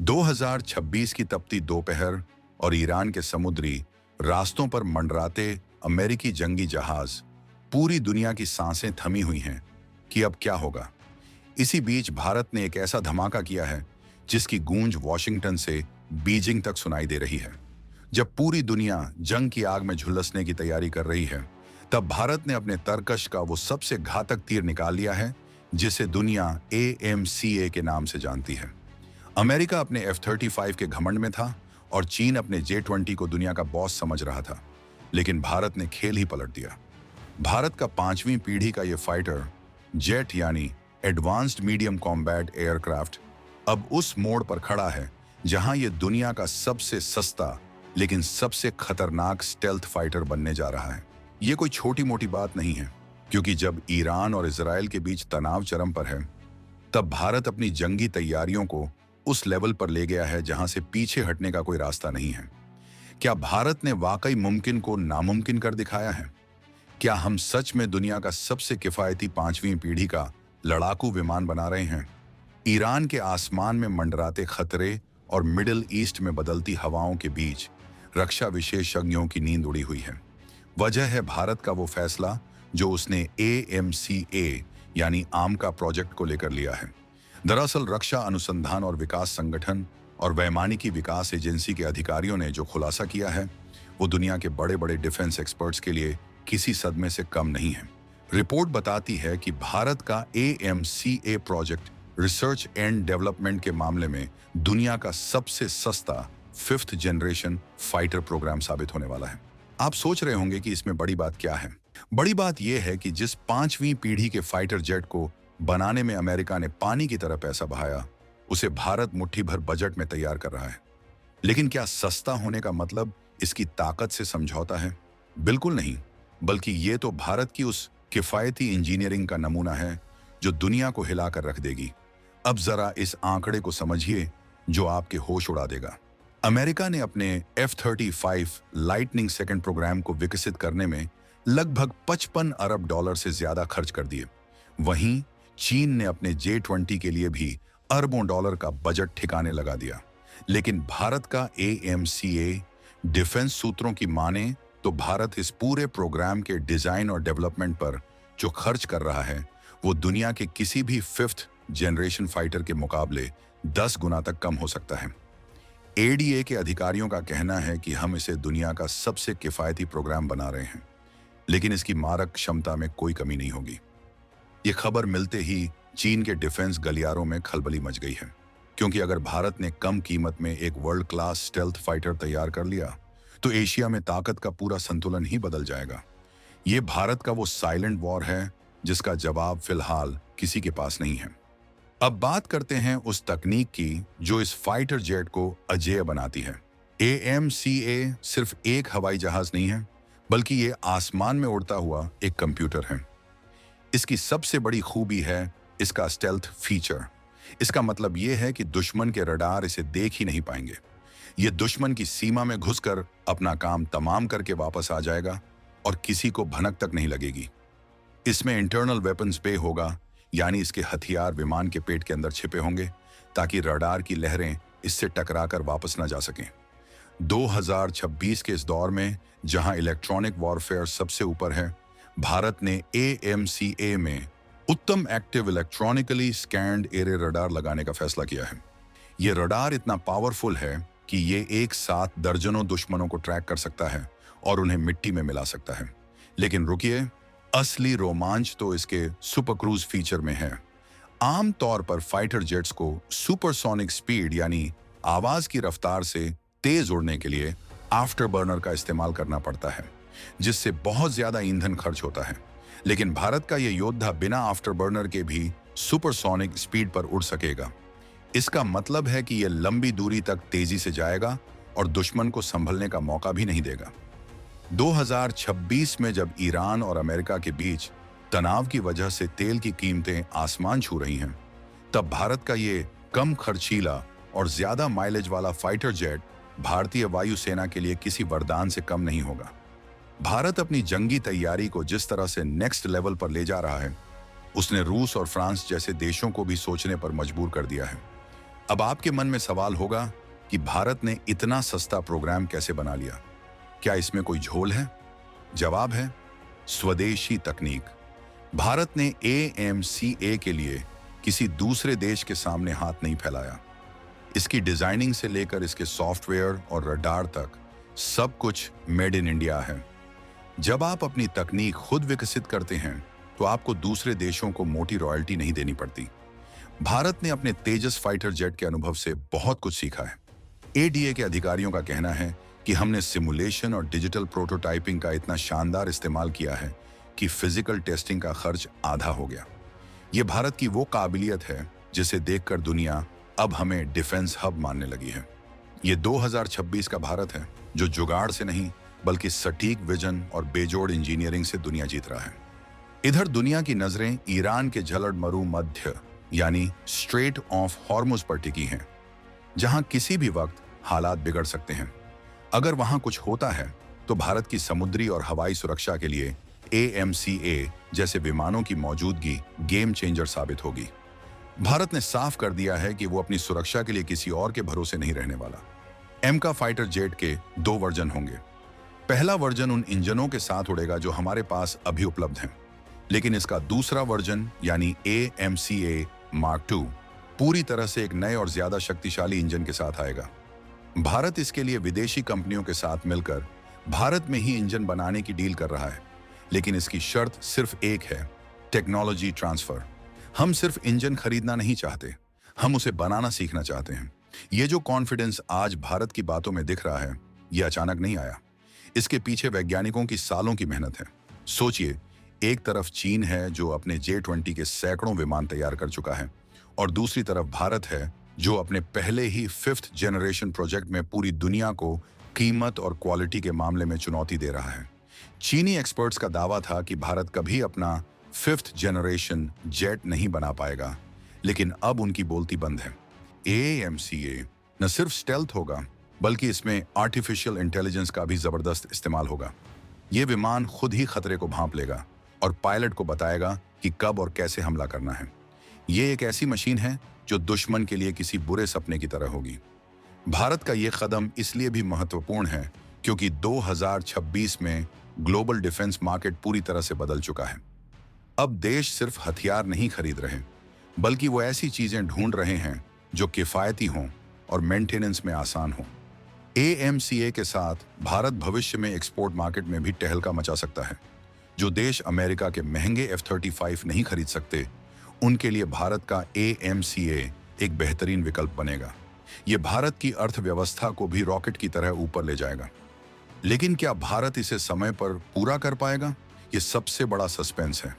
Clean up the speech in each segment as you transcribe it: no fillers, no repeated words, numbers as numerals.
2026 की तपती दोपहर और ईरान के समुद्री रास्तों पर मंडराते अमेरिकी जंगी जहाज, पूरी दुनिया की सांसें थमी हुई हैं कि अब क्या होगा। इसी बीच भारत ने एक ऐसा धमाका किया है जिसकी गूंज वॉशिंगटन से बीजिंग तक सुनाई दे रही है। जब पूरी दुनिया जंग की आग में झुलसने की तैयारी कर रही है, तब भारत ने अपने तरकश का वो सबसे घातक तीर निकाल लिया है जिसे दुनिया AMCA के नाम से जानती है। अमेरिका अपने F-35 के घमंड में था और चीन अपने J-20 को दुनिया का बॉस समझ रहा था, लेकिन भारत ने खेल ही पलट दिया। भारत का 5वीं पीढ़ी का ये फाइटर जेट यानी एडवांस्ड मीडियम कॉम्बैट एयरक्राफ्ट अब उस मोड़ पर खड़ा है जहां ये दुनिया का सबसे सस्ता लेकिन सबसे खतरनाक स्टेल्थ फाइटर बनने जा रहा है। ये कोई छोटी मोटी बात नहीं है, क्योंकि जब ईरान और इजराइल के बीच तनाव चरम पर है, तब भारत अपनी जंगी तैयारियों को उस लेवल पर ले गया है जहां से पीछे हटने का कोई रास्ता नहीं है। क्या भारत ने वाकई मुमकिन को नामुमकिन कर दिखाया है? क्या हम सच में दुनिया का सबसे किफायती 5वीं पीढ़ी का लड़ाकू विमान बना रहे हैं? ईरान के आसमान में मंडराते खतरे और मिडिल ईस्ट में बदलती हवाओं के बीच रक्षा विशेषज्ञों की नींद उड़ी हुई है। वजह है भारत का वो फैसला जो उसने AMCA यानी आम का प्रोजेक्ट को लेकर लिया है। दरअसल रक्षा अनुसंधान और विकास संगठन और वैमानिकी विकास एजेंसी के अधिकारियों ने जो खुलासा किया है, वो दुनिया के बड़े बड़े डिफेंस एक्सपर्ट्स के लिए किसी सदमे से कम नहीं है। रिपोर्ट बताती है कि भारत का AMCA project research and development के मामले में दुनिया का सबसे सस्ता 5th जनरेशन फाइटर प्रोग्राम साबित होने वाला है। आप सोच रहे होंगे कि इसमें बड़ी बात क्या है। बड़ी बात यह है कि जिस 5वीं पीढ़ी के फाइटर जेट को बनाने में अमेरिका ने पानी की तरह पैसा बहाया, उसे भारत मुट्ठी भर बजट में तैयार कर रहा है। लेकिन क्या सस्ता होने का मतलब इसकी ताकत से समझौता है? बिल्कुल नहीं, बल्कि ये तो भारत की उस किफायती इंजीनियरिंग का नमूना है जो दुनिया को हिलाकर रख देगी। अब जरा इस आंकड़े को समझिए जो आपके होश उड़ा देगा। अमेरिका ने अपने F-35 लाइटनिंग सेकंड प्रोग्राम को विकसित करने में लगभग 55 अरब डॉलर से ज्यादा खर्च कर दिए। वहीं चीन ने अपने J-20 के लिए भी अरबों डॉलर का बजट ठिकाने लगा दिया। लेकिन भारत का AMCA डिफेंस सूत्रों की माने तो भारत इस पूरे प्रोग्राम के डिजाइन और डेवलपमेंट पर जो खर्च कर रहा है, वो दुनिया के किसी भी 5th जनरेशन फाइटर के मुकाबले 10 गुना तक कम हो सकता है। ADA के अधिकारियों का कहना है कि हम इसे दुनिया का सबसे किफायती प्रोग्राम बना रहे हैं, लेकिन इसकी मारक क्षमता में कोई कमी नहीं होगी। ये खबर मिलते ही चीन के डिफेंस गलियारों में खलबली मच गई है, क्योंकि अगर भारत ने कम कीमत में एक वर्ल्ड क्लास स्टेल्थ फाइटर तैयार कर लिया, तो एशिया में ताकत का पूरा संतुलन ही बदल जाएगा। ये भारत का वो साइलेंट वॉर है जिसका जवाब फिलहाल किसी के पास नहीं है। अब बात करते हैं उस तकनीक की जो इस फाइटर जेट को अजेय बनाती है। AMCA सिर्फ एक हवाई जहाज नहीं है, बल्कि ये आसमान में उड़ता हुआ एक कंप्यूटर है। इसकी सबसे बड़ी खूबी है इसका स्टेल्थ फीचर। इसका मतलब यह है कि दुश्मन के रडार इसे देख ही नहीं पाएंगे। ये दुश्मन की सीमा में घुसकर अपना काम तमाम करके वापस आ जाएगा और किसी को भनक तक नहीं लगेगी। इसमें इंटरनल वेपन्स बे होगा, यानी इसके हथियार विमान के पेट के अंदर छिपे होंगे ताकि रडार की लहरें इससे टकराकर वापस न जा सकें। 2026 के इस दौर में जहां इलेक्ट्रॉनिक वॉरफेयर सबसे ऊपर है, भारत ने AMCA में उत्तम active electronically scanned array radar लगाने का फैसला किया है। ये रडार इतना पावरफुल है कि ये एक साथ दर्जनों दुश्मनों को ट्रैक कर सकता है और उन्हें मिट्टी में मिला सकता है। लेकिन रुकिए, असली रोमांच तो इसके सुपर क्रूज फीचर में है। आम तौर पर फाइटर जेट्स को सुपरसोनिक स्पीड यानी आवाज की रफ्तार से तेज उड़ने के लिए आफ्टर बर्नर का इस्तेमाल करना पड़ता है, जिससे बहुत ज्यादा ईंधन खर्च होता है। लेकिन भारत का यह योद्धा बिना आफ्टर बर्नर के भी सुपरसोनिक स्पीड पर उड़ सकेगा। इसका मतलब है कि यह लंबी दूरी तक तेजी से जाएगा और दुश्मन को संभलने का मौका भी नहीं देगा। 2026 में जब ईरान और अमेरिका के बीच तनाव की वजह से तेल की कीमतें आसमान छू रही हैं, तब भारत का ये कम खर्चीला और ज्यादा माइलेज वाला फाइटर जेट भारतीय वायुसेना के लिए किसी वरदान से कम नहीं होगा। भारत अपनी जंगी तैयारी को जिस तरह से नेक्स्ट लेवल पर ले जा रहा है, उसने रूस और फ्रांस जैसे देशों को भी सोचने पर मजबूर कर दिया है। अब आपके मन में सवाल होगा कि भारत ने इतना सस्ता प्रोग्राम कैसे बना लिया? क्या इसमें कोई झोल है? जवाब है स्वदेशी तकनीक। भारत ने AMCA के लिए किसी दूसरे देश के सामने हाथ नहीं फैलाया। इसकी डिजाइनिंग से लेकर इसके सॉफ्टवेयर और रडार तक सब कुछ मेड इन इंडिया है। जब आप अपनी तकनीक खुद विकसित करते हैं तो आपको दूसरे देशों को मोटी रॉयल्टी नहीं देनी पड़ती। भारत ने अपने तेजस फाइटर जेट के अनुभव से बहुत कुछ सीखा है। ADA के अधिकारियों का कहना है कि हमने सिमुलेशन और डिजिटल प्रोटोटाइपिंग का इतना शानदार इस्तेमाल किया है कि फिजिकल टेस्टिंग का खर्च आधा हो गया। ये भारत की वो काबिलियत है जिसे देखकर दुनिया अब हमें डिफेंस हब मानने लगी है। ये 2026 का भारत है जो जुगाड़ से नहीं बल्कि सटीक विजन और बेजोड़ इंजीनियरिंग से दुनिया जीत रहा है। इधर दुनिया की नजरें ईरान के झलड़-मरू मध्य यानी स्ट्रेट ऑफ हॉर्मुज पर टिकी हैं, जहां किसी भी वक्त हालात बिगड़ सकते हैं। अगर वहां कुछ होता है तो भारत की समुद्री और हवाई सुरक्षा के लिए AMCA जैसे विमानों की मौजूदगी गेम चेंजर साबित होगी। भारत ने साफ कर दिया है कि वो अपनी सुरक्षा के लिए किसी और के भरोसे नहीं रहने वाला। एमका फाइटर जेट के 2 वर्जन होंगे। पहला वर्जन उन इंजनों के साथ उड़ेगा जो हमारे पास अभी उपलब्ध हैं, लेकिन इसका दूसरा वर्जन यानी AMCA Mark II पूरी तरह से एक नए और ज्यादा शक्तिशाली इंजन के साथ आएगा। भारत इसके लिए विदेशी कंपनियों के साथ मिलकर भारत में ही इंजन बनाने की डील कर रहा है, लेकिन इसकी शर्त सिर्फ एक है, टेक्नोलॉजी ट्रांसफर। हम सिर्फ इंजन खरीदना नहीं चाहते, हम उसे बनाना सीखना चाहते हैं। ये जो कॉन्फिडेंस आज भारत की बातों में दिख रहा है, ये अचानक नहीं आया। इसके पीछे वैज्ञानिकों की सालों की मेहनत है। सोचिए, एक तरफ चीन है जो अपने J-20 के सैकड़ों विमान तैयार कर चुका है, और दूसरी तरफ भारत है जो अपने पहले ही 5th जनरेशन प्रोजेक्ट में पूरी दुनिया को कीमत और क्वालिटी के मामले में चुनौती दे रहा है। चीनी एक्सपर्ट्स का दावा था कि भारत कभी अपना 5th जनरेशन जेट नहीं बना पाएगा, लेकिन अब उनकी बोलती बंद है। AMCA न सिर्फ स्टेल्थ होगा, बल्कि इसमें आर्टिफिशियल इंटेलिजेंस का भी जबरदस्त इस्तेमाल होगा। ये विमान खुद ही खतरे को भांप लेगा और पायलट को बताएगा कि कब और कैसे हमला करना है। ये एक ऐसी मशीन है जो दुश्मन के लिए किसी बुरे सपने की तरह होगी। भारत का ये कदम इसलिए भी महत्वपूर्ण है क्योंकि 2026 में ग्लोबल डिफेंस मार्केट पूरी तरह से बदल चुका है। अब देश सिर्फ हथियार नहीं खरीद रहे, बल्कि वो ऐसी चीजें ढूंढ रहे हैं जो किफायती हों और मेंटेनेंस में आसान हों। AMCA के साथ भारत भविष्य में एक्सपोर्ट मार्केट में भी टहलका मचा सकता है। जो देश अमेरिका के महंगे F-35 नहीं खरीद सकते, उनके लिए भारत का AMCA एक बेहतरीन विकल्प बनेगा। ये भारत की अर्थव्यवस्था को भी रॉकेट की तरह ऊपर ले जाएगा। लेकिन क्या भारत इसे समय पर पूरा कर पाएगा? ये सबसे बड़ा सस्पेंस है।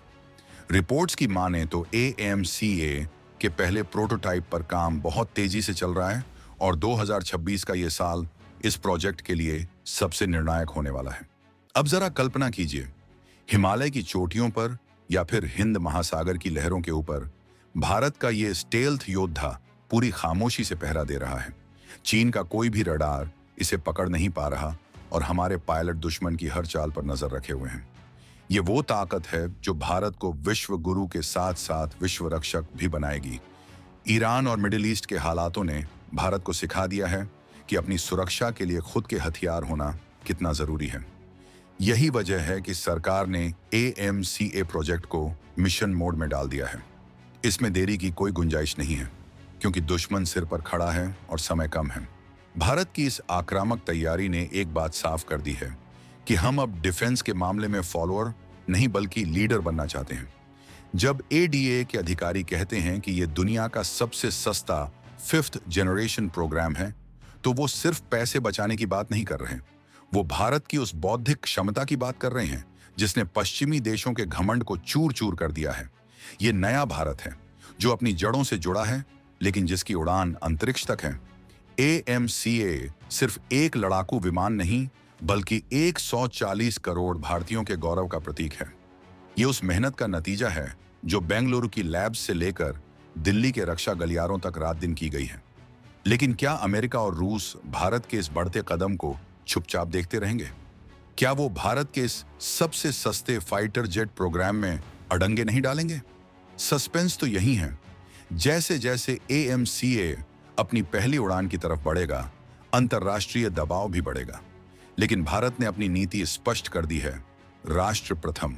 रिपोर्ट्स की माने तो AMCA के पहले प्रोटोटाइप पर काम बहुत तेजी से चल रहा है और 2026 का ये साल इस प्रोजेक्ट के लिए सबसे निर्णायक होने वाला है। अब जरा कल्पना कीजिए, हिमालय की चोटियों पर या फिर हिंद महासागर की लहरों के ऊपर भारत का ये स्टेल्थ योद्धा पूरी खामोशी से पहरा दे रहा है। चीन का कोई भी रडार इसे पकड़ नहीं पा रहा और हमारे पायलट दुश्मन की हर चाल पर नजर रखे हुए हैं। ये वो ताकत है जो भारत को विश्व गुरु के साथ साथ विश्व रक्षक भी बनाएगी। ईरान और मिडिल ईस्ट के हालातों ने भारत को सिखा दिया है कि अपनी सुरक्षा के लिए खुद के हथियार होना कितना जरूरी है। यही वजह है कि सरकार ने AMCA प्रोजेक्ट को मिशन मोड में डाल दिया है। इसमें देरी की कोई गुंजाइश नहीं है, क्योंकि दुश्मन सिर पर खड़ा है और समय कम है। भारत की इस आक्रामक तैयारी ने एक बात साफ कर दी है कि हम अब डिफेंस के मामले में फॉलोअर नहीं बल्कि लीडर बनना चाहते हैं। जब ADA के अधिकारी कहते हैं कि ये दुनिया का सबसे सस्ता 5th जनरेशन प्रोग्राम है, तो वो सिर्फ पैसे बचाने की बात नहीं कर रहे हैं। वो भारत की उस बौद्धिक क्षमता की बात कर रहे हैं जिसने पश्चिमी देशों के घमंड को चूर चूर कर दिया है। ये नया भारत है जो अपनी जड़ों से जुड़ा है, लेकिन जिसकी उड़ान अंतरिक्ष तक है। AMCA सिर्फ एक लड़ाकू विमान नहीं, बल्कि 140 करोड़ भारतीयों के गौरव का प्रतीक है। ये उस मेहनत का नतीजा है जो बेंगलुरु की लैब्स से लेकर दिल्ली के रक्षा गलियारों तक रात दिन की गई है। लेकिन क्या अमेरिका और रूस भारत के इस बढ़ते कदम को चुपचाप देखते रहेंगे? क्या वो भारत के इस सबसे सस्ते फाइटर जेट प्रोग्राम में अड़ंगे नहीं डालेंगे? सस्पेंस तो यही है। जैसे जैसे AMCA अपनी पहली उड़ान की तरफ बढ़ेगा, अंतर्राष्ट्रीय दबाव भी बढ़ेगा। लेकिन भारत ने अपनी नीति स्पष्ट कर दी है, राष्ट्र प्रथम।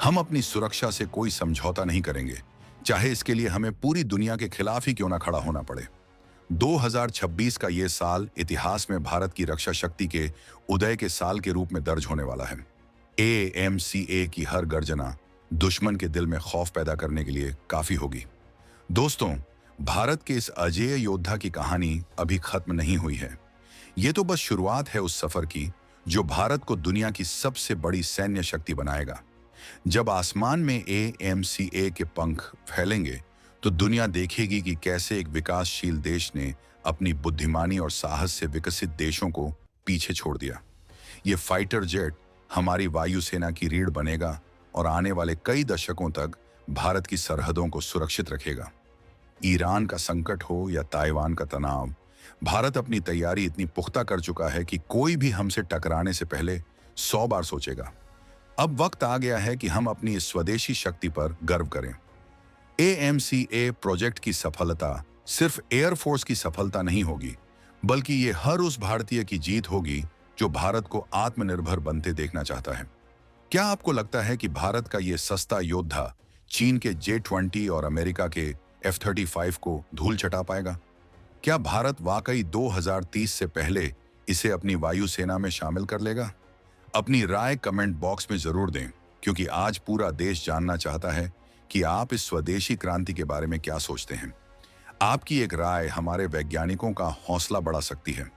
हम अपनी सुरक्षा से कोई समझौता नहीं करेंगे, चाहे इसके लिए हमें पूरी दुनिया के खिलाफ ही क्यों ना खड़ा होना पड़े। 2026 का ये साल इतिहास में भारत की रक्षा शक्ति के उदय के साल के रूप में दर्ज होने वाला है। AMCA की हर गर्जना दुश्मन के दिल में खौफ पैदा करने के लिए काफी होगी। दोस्तों, भारत के इस अजेय योद्धा की कहानी अभी खत्म नहीं हुई है। ये तो बस शुरुआत है उस सफर की जो भारत को दुनिया की सबसे बड़ी सैन्य शक्ति बनाएगा। जब आसमान में AMCA के पंख फैलेंगे तो दुनिया देखेगी कि कैसे एक विकासशील देश ने अपनी बुद्धिमानी और साहस से विकसित देशों को पीछे छोड़ दिया। ये फाइटर जेट हमारी वायुसेना की रीढ़ बनेगा और आने वाले कई दशकों तक भारत की सरहदों को सुरक्षित रखेगा। ईरान का संकट हो या ताइवान का तनाव, भारत अपनी तैयारी इतनी पुख्ता कर चुका है कि कोई भी हमसे टकराने से पहले 100 बार सोचेगा। अब वक्त आ गया है कि हम अपनी इस स्वदेशी शक्ति पर गर्व करें। AMCA प्रोजेक्ट की सफलता सिर्फ एयरफोर्स की सफलता नहीं होगी, बल्कि ये हर उस भारतीय की जीत होगी जो भारत को आत्मनिर्भर बनते देखना चाहता है। क्या आपको लगता है कि भारत का ये सस्ता योद्धा चीन के J-20 और अमेरिका के F-35 को धूल चटा पाएगा? क्या भारत वाकई 2030 से पहले इसे अपनी वायुसेना में शामिल कर लेगा? अपनी राय कमेंट बॉक्स में जरूर दें, क्योंकि आज पूरा देश जानना चाहता है कि आप इस स्वदेशी क्रांति के बारे में क्या सोचते हैं। आपकी एक राय हमारे वैज्ञानिकों का हौसला बढ़ा सकती है।